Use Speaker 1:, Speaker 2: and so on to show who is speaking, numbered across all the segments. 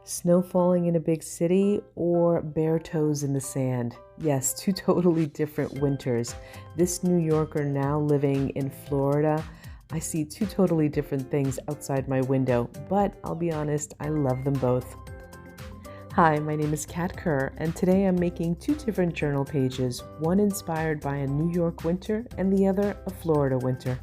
Speaker 1: Snow falling in a big city or bare toes in the sand. Yes, two totally different winters. This New Yorker now living in Florida, I see two totally different things outside my window, but I'll be honest, I love them both. Hi, my name is Cat Kerr, and today I'm making two different journal pages, one inspired by a New York winter and the other a Florida winter.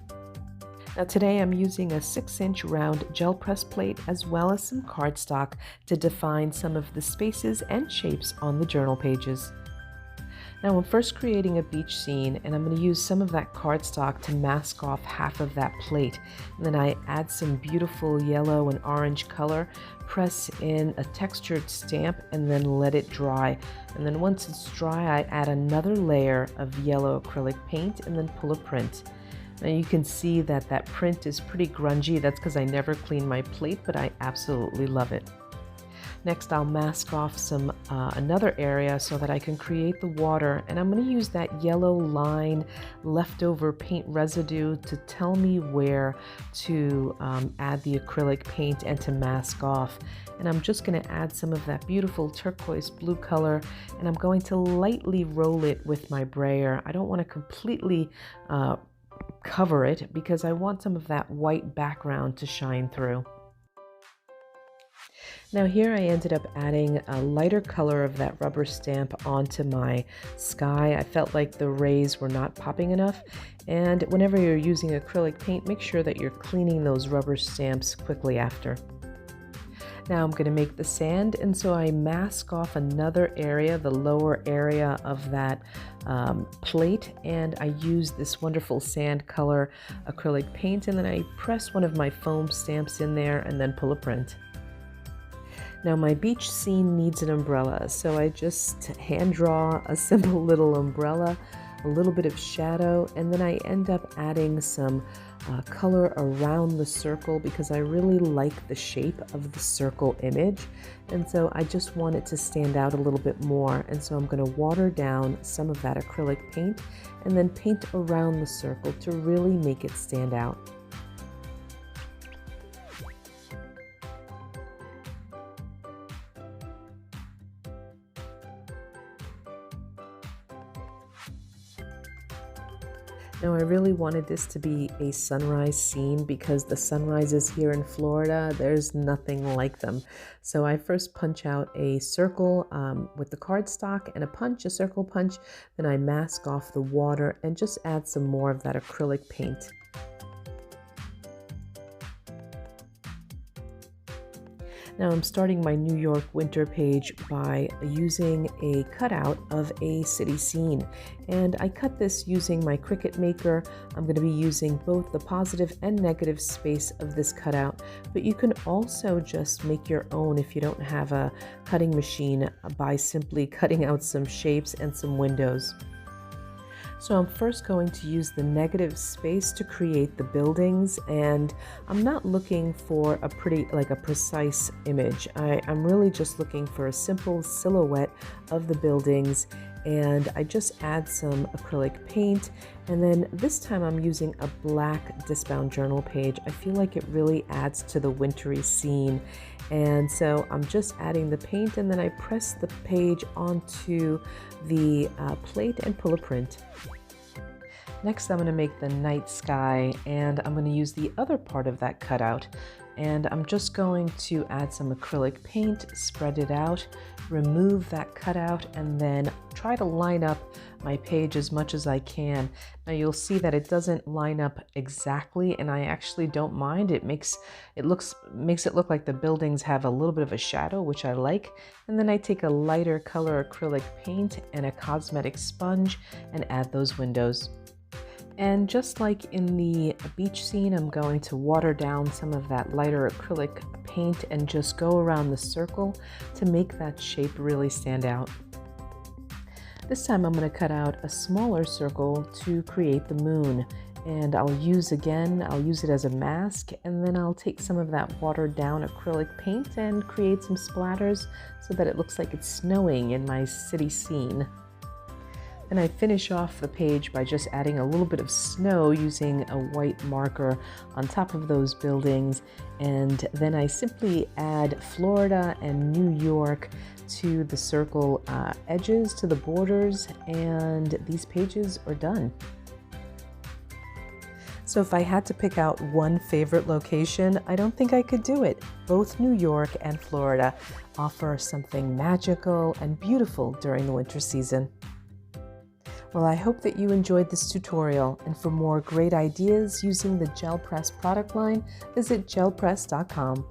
Speaker 1: Now today I'm using a 6-inch round GelPress plate as well as some cardstock to define some of the spaces and shapes on the journal pages. Now I'm first creating a beach scene, and I'm going to use some of that cardstock to mask off half of that plate. And then I add some beautiful yellow and orange color, press in a textured stamp, and then let it dry. And then once it's dry, I add another layer of yellow acrylic paint and then pull a print. Now you can see that that print is pretty grungy. That's because I never clean my plate, but I absolutely love it. Next, I'll mask off some another area so that I can create the water, and I'm going to use that yellow line leftover paint residue to tell me where to add the acrylic paint and to mask off. And I'm just going to add some of that beautiful turquoise blue color, and I'm going to lightly roll it with my brayer. I don't want to completely cover it because I want some of that white background to shine through. Now here I ended up adding a lighter color of that rubber stamp onto my sky. I felt like the rays were not popping enough, and whenever you're using acrylic paint, make sure that you're cleaning those rubber stamps quickly after. Now I'm going to make the sand, and so I mask off another area, the lower area of that plate, and I use this wonderful sand color acrylic paint, and then I press one of my foam stamps in there and then pull a print. Now my beach scene needs an umbrella, so I just hand draw a simple little umbrella, a little bit of shadow, and then I end up adding some color around the circle because I really like the shape of the circle image, and so I just want it to stand out a little bit more, and so I'm going to water down some of that acrylic paint and then paint around the circle to really make it stand out. Now I really wanted this to be a sunrise scene because the sunrises here in Florida, there's nothing like them. So I first punch out a circle with the cardstock and a circle punch, then I mask off the water and just add some more of that acrylic paint. Now I'm starting my New York winter page by using a cutout of a city scene, and I cut this using my Cricut maker. I'm going to be using both the positive and negative space of this cutout, but you can also just make your own if you don't have a cutting machine by simply cutting out some shapes and some windows. So I'm first going to use the negative space to create the buildings, and I'm not looking for a precise image. I'm really just looking for a simple silhouette of the buildings, and I just add some acrylic paint, and then this time I'm using a black discbound journal page. I feel like it really adds to the wintry scene, and so I'm just adding the paint, and then I press the page onto the plate and pull a print. Next, I'm going to make the night sky, and I'm going to use the other part of that cutout, and I'm just going to add some acrylic paint, spread it out, remove that cutout, and then try to line up my page as much as I can. Now you'll see that it doesn't line up exactly, and I actually don't mind. It makes it look like the buildings have a little bit of a shadow, which I like. And then I take a lighter color acrylic paint and a cosmetic sponge and add those windows. And just like in the beach scene, I'm going to water down some of that lighter acrylic paint and just go around the circle to make that shape really stand out. This time I'm going to cut out a smaller circle to create the moon. And I'll use it as a mask, and then I'll take some of that watered down acrylic paint and create some splatters so that it looks like it's snowing in my city scene. Then I finish off the page by just adding a little bit of snow using a white marker on top of those buildings, and then I simply add Florida and New York to the circle edges, to the borders, and these pages are done. So if I had to pick out one favorite location, I don't think I could do it. Both New York and Florida offer something magical and beautiful during the winter season. Well, I hope that you enjoyed this tutorial, and for more great ideas using the GelPress product line, visit gelpress.com.